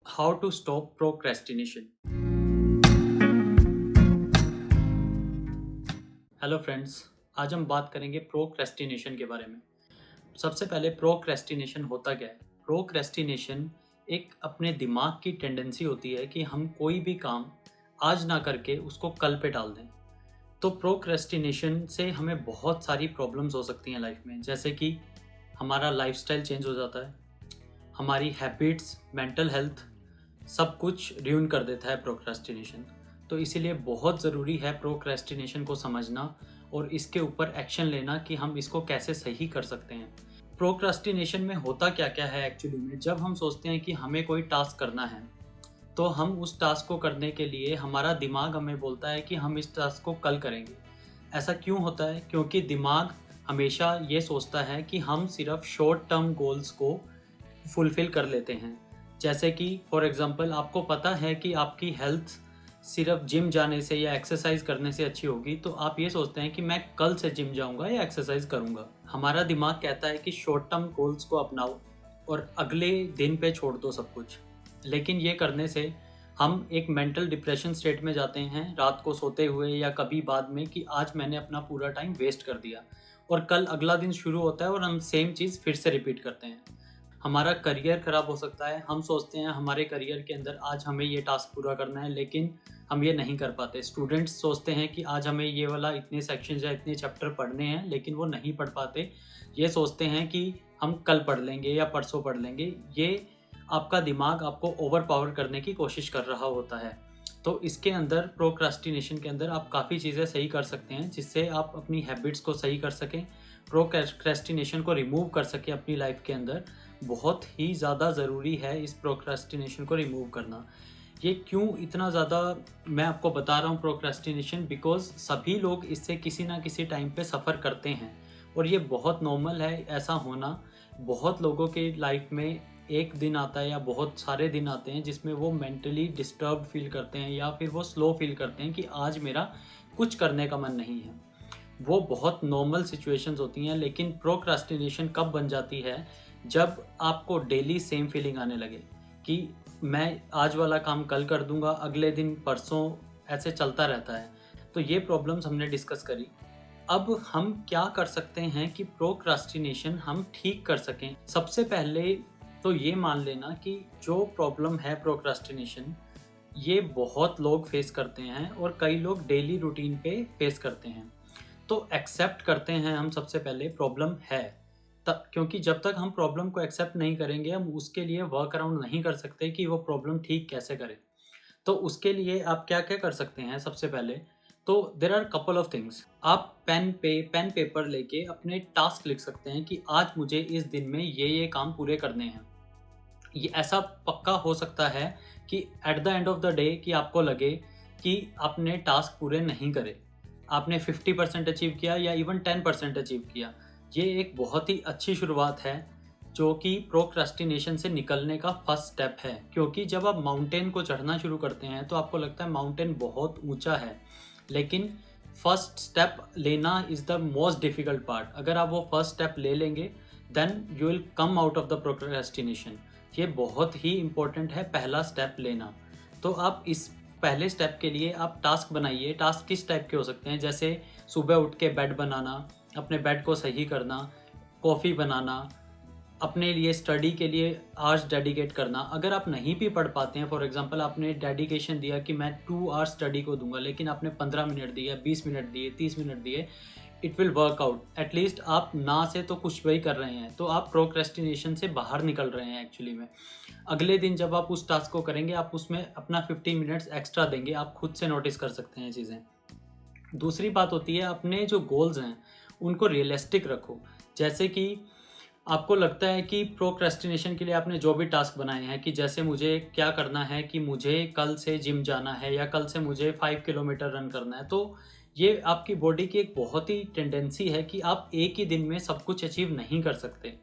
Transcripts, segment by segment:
How to stop procrastination. Hello friends, आज हम बात करेंगे प्रोक्रेस्टिनेशन के बारे में। सबसे पहले प्रोक्रेस्टिनेशन होता क्या है? प्रोक्रेस्टिनेशन एक अपने दिमाग की टेंडेंसी होती है कि हम कोई भी काम आज ना करके उसको कल पे डाल दें। तो प्रोक्रेस्टिनेशन से हमें बहुत सारी प्रॉब्लम्स हो सकती हैं लाइफ में, जैसे कि हमारा लाइफस्टाइल चेंज हो जाता है, हमारी हैबिट्स, मेंटल हेल्थ, सब कुछ र्यून कर देता है प्रोक्रेस्टिनेशन। तो इसीलिए बहुत ज़रूरी है प्रोक्रेस्टिनेशन को समझना और इसके ऊपर एक्शन लेना कि हम इसको कैसे सही कर सकते हैं। प्रोक्रेस्टिनेशन में होता क्या क्या है एक्चुअली में, जब हम सोचते हैं कि हमें कोई टास्क करना है तो हम उस टास्क को करने के लिए हमारा दिमाग हमें बोलता है कि हम इस टास्क को कल करेंगे। ऐसा क्यों होता है? क्योंकि दिमाग हमेशा ये सोचता है कि हम सिर्फ शॉर्ट टर्म गोल्स को फुलफ़िल कर लेते हैं। जैसे कि फॉर एग्ज़ाम्पल आपको पता है कि आपकी हेल्थ सिर्फ़ जिम जाने से या एक्सरसाइज़ करने से अच्छी होगी, तो आप ये सोचते हैं कि मैं कल से जिम जाऊँगा या एक्सरसाइज़ करूँगा। हमारा दिमाग कहता है कि शॉर्ट टर्म गोल्स को अपनाओ और अगले दिन पे छोड़ दो सब कुछ। लेकिन ये करने से हम एक मेंटल डिप्रेशन स्टेट में जाते हैं रात को सोते हुए या कभी बाद में, कि आज मैंने अपना पूरा टाइम वेस्ट कर दिया। और कल अगला दिन शुरू होता है और हम सेम चीज़ फिर से रिपीट करते हैं। हमारा करियर ख़राब हो सकता है। हम सोचते हैं हमारे करियर के अंदर आज हमें ये टास्क पूरा करना है, लेकिन हम ये नहीं कर पाते। स्टूडेंट्स सोचते हैं कि आज हमें ये वाला इतने सेक्शंस या इतने चैप्टर पढ़ने हैं, लेकिन वो नहीं पढ़ पाते। ये सोचते हैं कि हम कल पढ़ लेंगे या परसों पढ़ लेंगे। ये आपका दिमाग आपको ओवरपावर करने की कोशिश कर रहा होता है। तो इसके अंदर प्रोक्रास्टिनेशन के अंदर आप काफ़ी चीज़ें सही कर सकते हैं, जिससे आप अपनी हैबिट्स को सही कर सकें, प्रोक्रेस्टिनेशन को रिमूव कर सकें अपनी लाइफ के अंदर। बहुत ही ज़्यादा ज़रूरी है इस प्रोक्रेस्टिनेशन को रिमूव करना। ये क्यों इतना ज़्यादा मैं आपको बता रहा हूँ प्रोक्रेस्टिनेशन, बिकॉज़ सभी लोग इससे किसी ना किसी टाइम पे सफ़र करते हैं और ये बहुत नॉर्मल है ऐसा होना। बहुत लोगों के लाइफ में एक दिन आता है या बहुत सारे दिन आते हैं जिसमें वो मेंटली डिस्टर्ब फील करते हैं या फिर वो स्लो फील करते हैं कि आज मेरा कुछ करने का मन नहीं है। वो बहुत नॉर्मल सिचुएशंस होती हैं, लेकिन प्रोक्रास्टिनेशन कब बन जाती है? जब आपको डेली सेम फीलिंग आने लगे कि मैं आज वाला काम कल कर दूंगा, अगले दिन परसों, ऐसे चलता रहता है। तो ये प्रॉब्लम्स हमने डिस्कस करी। अब हम क्या कर सकते हैं कि प्रोक्रास्टिनेशन हम ठीक कर सकें? सबसे पहले तो ये मान लेना कि जो प्रॉब्लम है प्रोक्रास्टिनेशन, ये बहुत लोग फेस करते हैं और कई लोग डेली रूटीन पे फेस करते हैं। तो एक्सेप्ट करते हैं हम सबसे पहले प्रॉब्लम है। तब क्योंकि जब तक हम प्रॉब्लम को एक्सेप्ट नहीं करेंगे, हम उसके लिए वर्क अराउंड नहीं कर सकते कि वो प्रॉब्लम ठीक कैसे करें। तो उसके लिए आप क्या-क्या कर सकते हैं सबसे पहले, तो there are couple of things. आप पेन पेपर लेके अपने टास्क लिख सकते हैं कि आज मुझे इस दिन में ये काम पूरे करने हैं। ये ऐसा पक्का हो सकता है कि at the end of the day कि आपको लगे कि आपने टास्क पूरे नहीं करे। आपने 50% अचीव किया या इवन 10% अचीव किया। ये एक बहुत ही अच्छी शुरुआत है, जो कि प्रोक्रास्टिनेशन से निकलने का फर्स्ट स्टेप है। क्योंकि जब आप माउंटेन को चढ़ना शुरू करते हैं तो आपको लगता है माउंटेन बहुत ऊँचा है, लेकिन फर्स्ट स्टेप लेना is the most difficult part. अगर आप वो फर्स्ट स्टेप ले लेंगे, then you will come out of the procrastination. ये बहुत ही इम्पोर्टेंट है पहला स्टेप लेना। तो आप इस पहले स्टेप के लिए आप टास्क बनाइए। टास्क किस टाइप के हो सकते हैं? जैसे सुबह उठ के बेड बनाना, अपने बेड को सही करना, कॉफ़ी बनाना, अपने लिए स्टडी के लिए आवर्स डेडिकेट करना। अगर आप नहीं भी पढ़ पाते हैं, फॉर एग्जांपल आपने डेडिकेशन दिया कि मैं 2 आवर्स स्टडी को दूंगा, लेकिन आपने 15 मिनट दिए, 20 मिनट दिए, 30 मिनट दिए, it will work out. At least आप ना से तो कुछ वही कर रहे हैं, तो आप प्रोक्रेस्टिनेशन से बाहर निकल रहे हैं एक्चुअली में। अगले दिन जब आप उस टास्क को करेंगे, आप उसमें अपना 15 मिनट्स एक्स्ट्रा देंगे। आप खुद से नोटिस कर सकते हैं चीज़ें। दूसरी बात होती है, अपने जो गोल्स हैं उनको रियलिस्टिक रखो। जैसे कि आपको लगता है कि प्रोक्रेस्टिनेशन के लिए आपने जो भी टास्क बनाए हैं, कि जैसे मुझे क्या करना है कि मुझे कल से जिम जाना है या कल से मुझे 5 किलोमीटर रन करना है, तो ये आपकी बॉडी की एक बहुत ही टेंडेंसी है कि आप एक ही दिन में सब कुछ अचीव नहीं कर सकते।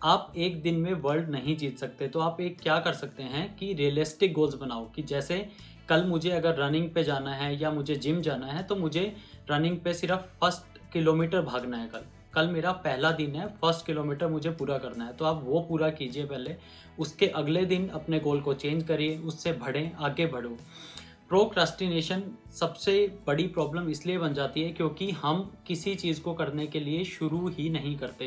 आप एक दिन में वर्ल्ड नहीं जीत सकते। तो आप एक क्या कर सकते हैं कि रियलिस्टिक गोल्स बनाओ, कि जैसे कल मुझे अगर रनिंग पे जाना है या मुझे जिम जाना है, तो मुझे रनिंग पे सिर्फ फर्स्ट किलोमीटर भागना है कल। कल मेरा पहला दिन है, फर्स्ट किलोमीटर मुझे पूरा करना है, तो आप वो पूरा कीजिए पहले। उसके अगले दिन अपने गोल को चेंज करिए, उससे बढ़ें, आगे बढ़ो। प्रोक्रास्टिनेशन सबसे बड़ी प्रॉब्लम इसलिए बन जाती है क्योंकि हम किसी चीज़ को करने के लिए शुरू ही नहीं करते।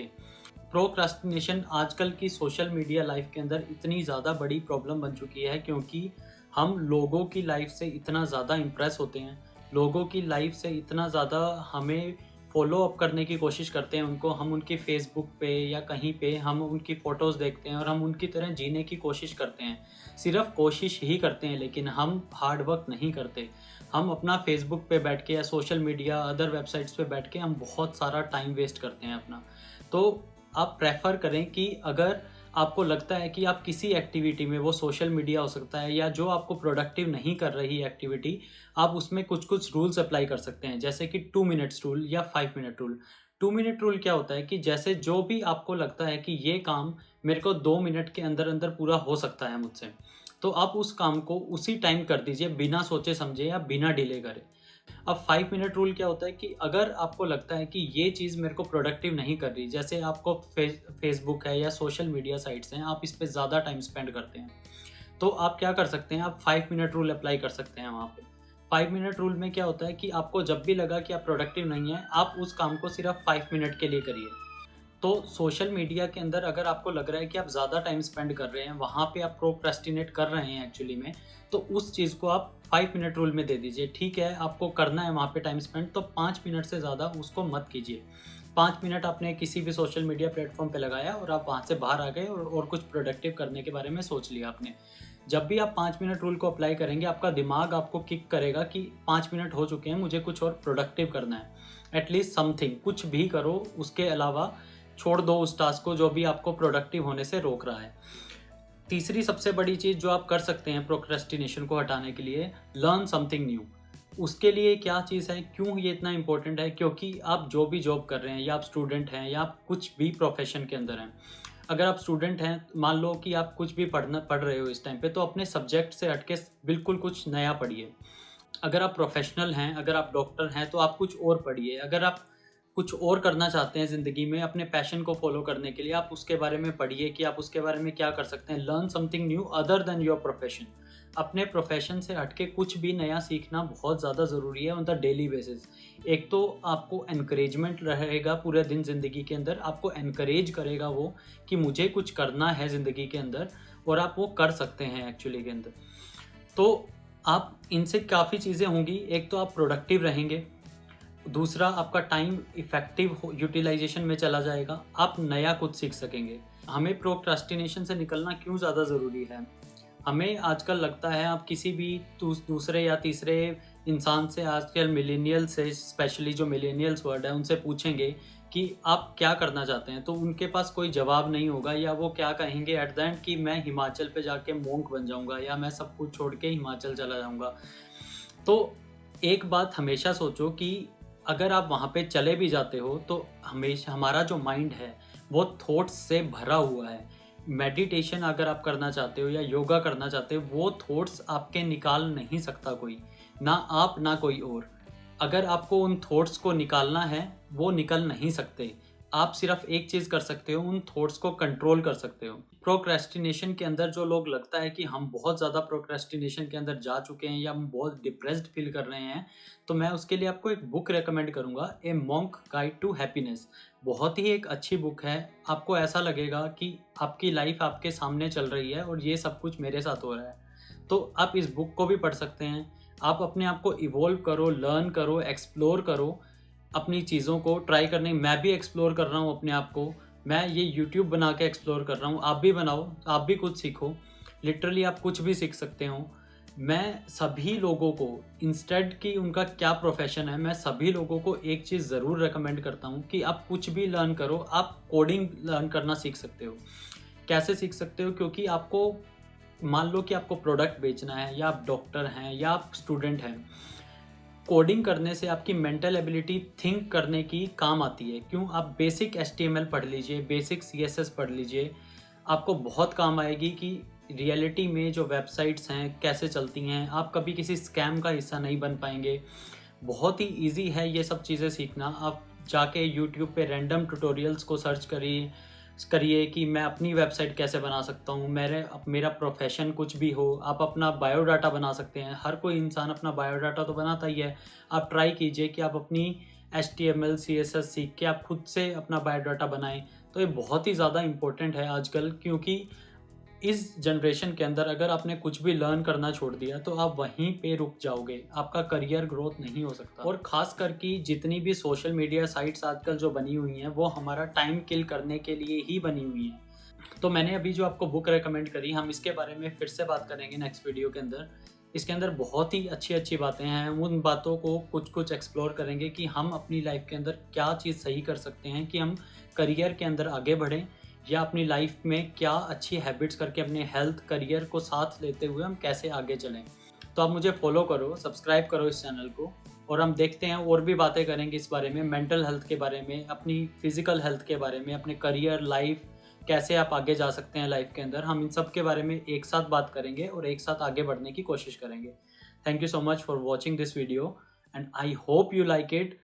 प्रोक्रास्टिनेशन आजकल की सोशल मीडिया लाइफ के अंदर इतनी ज़्यादा बड़ी प्रॉब्लम बन चुकी है क्योंकि हम लोगों की लाइफ से इतना ज़्यादा इम्प्रेस होते हैं, लोगों की लाइफ से इतना ज़्यादा हमें फॉलो अप करने की कोशिश करते हैं उनको, हम उनकी फेसबुक पे या कहीं पे हम उनकी फ़ोटोज़ देखते हैं और हम उनकी तरह जीने की कोशिश करते हैं। सिर्फ कोशिश ही करते हैं लेकिन हम हार्ड वर्क नहीं करते। हम अपना फेसबुक पे बैठ के या सोशल मीडिया अदर वेबसाइट्स पे बैठ के हम बहुत सारा टाइम वेस्ट करते हैं अपना। तो आप प्रेफ़र करें कि अगर आपको लगता है कि आप किसी एक्टिविटी में, वो सोशल मीडिया हो सकता है या जो आपको प्रोडक्टिव नहीं कर रही एक्टिविटी, आप उसमें कुछ-कुछ रूल्स अप्लाई कर सकते हैं। जैसे कि 2 मिनट्स रूल या 5 मिनट रूल। 2 मिनट रूल क्या होता है कि जैसे जो भी आपको लगता है कि ये काम मेरे को 2 मिनट के अंदर-अंदर पूरा हो सकता है मुझसे, तो आप उस काम को उसी टाइम कर दीजिए बिना सोचे-समझे या बिना डिले करे। अब 5 मिनट रूल क्या होता है कि अगर आपको लगता है कि ये चीज़ मेरे को प्रोडक्टिव नहीं कर रही, जैसे आपको फेसबुक है या सोशल मीडिया साइट्स हैं, आप इस पे ज़्यादा टाइम स्पेंड करते हैं, तो आप क्या कर सकते हैं, आप 5 मिनट रूल अप्लाई कर सकते हैं वहाँ पे। 5 मिनट रूल में क्या होता है कि आपको जब भी लगा कि आप प्रोडक्टिव नहीं हैं, आप उस काम को सिर्फ 5 मिनट के लिए करिए। तो सोशल मीडिया के अंदर अगर आपको लग रहा है कि आप ज़्यादा टाइम स्पेंड कर रहे हैं, वहाँ पे आप प्रोक्रेस्टिनेट कर रहे हैं एक्चुअली में, तो उस चीज़ को आप 5 मिनट रूल में दे दीजिए। ठीक है, आपको करना है वहाँ पे टाइम स्पेंड, तो 5 मिनट से ज़्यादा उसको मत कीजिए। 5 मिनट आपने किसी भी सोशल मीडिया प्लेटफ़ॉर्म पे लगाया और आप वहाँ से बाहर आ गए और कुछ प्रोडक्टिव करने के बारे में सोच लिया आपने। जब भी आप 5 मिनट रूल को अप्लाई करेंगे, आपका दिमाग आपको किक करेगा कि 5 मिनट हो चुके हैं, मुझे कुछ और प्रोडक्टिव करना है। एटलीस्ट समथिंग, कुछ भी करो, उसके अलावा छोड़ दो उस टास्क को जो भी आपको प्रोडक्टिव होने से रोक रहा है। तीसरी सबसे बड़ी चीज़ जो आप कर सकते हैं प्रोक्रेस्टिनेशन को हटाने के लिए, लर्न समथिंग न्यू। उसके लिए क्या चीज़ है, क्यों ये इतना इम्पोर्टेंट है? क्योंकि आप जो भी जॉब कर रहे हैं या आप स्टूडेंट हैं या आप कुछ भी प्रोफेशन के अंदर हैं। अगर आप स्टूडेंट हैं, मान लो कि आप कुछ भी पढ़ रहे हो इस टाइम पे, तो अपने सब्जेक्ट से हट के बिल्कुल कुछ नया पढ़िए। अगर आप प्रोफेशनल हैं, अगर आप डॉक्टर हैं, तो आप कुछ और पढ़िए। अगर आप कुछ और करना चाहते हैं ज़िंदगी में अपने पैशन को फ़ॉलो करने के लिए, आप उसके बारे में पढ़िए कि आप उसके बारे में क्या कर सकते हैं। Learn something new other than your profession. अपने प्रोफेशन से हट के कुछ भी नया सीखना बहुत ज़्यादा ज़रूरी है ऑन द डेली बेसिस। एक तो आपको एनकरेजमेंट रहेगा पूरे दिन ज़िंदगी के अंदर, आपको एनकरेज करेगा वो कि मुझे कुछ करना है ज़िंदगी के अंदर और आप वो कर सकते हैं एक्चुअली के अंदर। तो आप इनसे काफ़ी चीज़ें होंगी। एक तो आप प्रोडक्टिव रहेंगे, दूसरा आपका टाइम इफ़ेक्टिव यूटिलाइजेशन में चला जाएगा, आप नया कुछ सीख सकेंगे। हमें प्रोक्रास्टिनेशन से निकलना क्यों ज़्यादा ज़रूरी है? हमें आजकल लगता है, आप किसी भी दूसरे या तीसरे इंसान से, आजकल मिलेनियल से, स्पेशली जो मिलेनियल्स वर्ड है उनसे पूछेंगे कि आप क्या करना चाहते हैं, तो उनके पास कोई जवाब नहीं होगा या वो क्या कहेंगे एट द एंड कि मैं हिमाचल पे जाके मोंक बन जाऊँगा या मैं सब कुछ छोड़ के हिमाचल चला जाऊँगा। तो एक बात हमेशा सोचो कि अगर आप वहाँ पे चले भी जाते हो तो हमेशा हमारा जो माइंड है वो थॉट्स से भरा हुआ है। मेडिटेशन अगर आप करना चाहते हो या योगा करना चाहते हो, वो थॉट्स आपके निकाल नहीं सकता कोई, ना आप ना कोई और। अगर आपको उन थॉट्स को निकालना है, वो निकल नहीं सकते। आप सिर्फ एक चीज़ कर सकते हो, उन थॉट्स को कंट्रोल कर सकते हो। प्रोक्रेस्टिनेशन के अंदर जो लोग लगता है कि हम बहुत ज़्यादा प्रोक्रेस्टिनेशन के अंदर जा चुके हैं या हम बहुत डिप्रेस्ड फील कर रहे हैं, तो मैं उसके लिए आपको एक बुक रिकमेंड करूँगा, a monk guide to happiness. बहुत ही एक अच्छी बुक है। आपको ऐसा लगेगा कि आपकी लाइफ आपके सामने चल रही है और ये सब कुछ मेरे साथ हो रहा है। तो आप इस बुक को भी पढ़ सकते हैं। आप अपने आप को इवॉल्व करो, लर्न करो, एक्सप्लोर करो, अपनी चीज़ों को ट्राई करने। मैं भी एक्सप्लोर कर रहा हूँ अपने आप को। मैं ये यूट्यूब बना के एक्सप्लोर कर रहा हूँ। आप भी बनाओ, आप भी कुछ सीखो। लिटरली आप कुछ भी सीख सकते हो। मैं सभी लोगों को, इंस्टेड कि उनका क्या प्रोफ़ेशन है, मैं सभी लोगों को एक चीज़ ज़रूर रिकमेंड करता हूँ कि आप कुछ भी लर्न करो। आप कोडिंग लर्न करना सीख सकते हो। कैसे सीख सकते हो? क्योंकि आपको, मान लो कि आपको प्रोडक्ट बेचना है या आप डॉक्टर हैं या आप स्टूडेंट हैं, कोडिंग करने से आपकी मेंटल एबिलिटी थिंक करने की काम आती है। क्यों? आप बेसिक एचटीएमएल पढ़ लीजिए, बेसिक सीएसएस पढ़ लीजिए, आपको बहुत काम आएगी कि रियलिटी में जो वेबसाइट्स हैं कैसे चलती हैं। आप कभी किसी स्कैम का हिस्सा नहीं बन पाएंगे। बहुत ही ईजी है ये सब चीज़ें सीखना। आप जाके यूट्यूब पे रैंडम ट्यूटोरियल्स को सर्च करिए कि मैं अपनी वेबसाइट कैसे बना सकता हूँ, मेरा प्रोफेशन कुछ भी हो, आप अपना बायोडाटा बना सकते हैं। हर कोई इंसान अपना बायोडाटा तो बनाता ही है। आप ट्राई कीजिए कि आप अपनी HTML CSS सीख के आप खुद से अपना बायोडाटा बनाएं। तो ये बहुत ही ज़्यादा इम्पोर्टेंट है आजकल, क्योंकि इस जनरेशन के अंदर अगर आपने कुछ भी लर्न करना छोड़ दिया तो आप वहीं पे रुक जाओगे, आपका करियर ग्रोथ नहीं हो सकता। और ख़ास करके जितनी भी सोशल मीडिया साइट्स आजकल जो बनी हुई हैं वो हमारा टाइम किल करने के लिए ही बनी हुई हैं। तो मैंने अभी जो आपको बुक रेकमेंड करी, हम इसके बारे में फिर से बात करेंगे नेक्स्ट वीडियो के अंदर। इसके अंदर बहुत ही अच्छी अच्छी बातें हैं, उन बातों को कुछ कुछ एक्सप्लोर करेंगे कि हम अपनी लाइफ के अंदर क्या चीज़ सही कर सकते हैं कि हम करियर के अंदर आगे बढ़ें, या अपनी लाइफ में क्या अच्छी हैबिट्स करके अपने हेल्थ करियर को साथ लेते हुए हम कैसे आगे चलें। तो आप मुझे फॉलो करो, सब्सक्राइब करो इस चैनल को, और हम देखते हैं और भी बातें करेंगे इस बारे में, मेंटल हेल्थ के बारे में, अपनी फिजिकल हेल्थ के बारे में, अपने करियर लाइफ कैसे आप आगे जा सकते हैं लाइफ के अंदर। हम इन सब के बारे में एक साथ बात करेंगे और एक साथ आगे बढ़ने की कोशिश करेंगे। Thank you so much for watching this video and I hope you like it.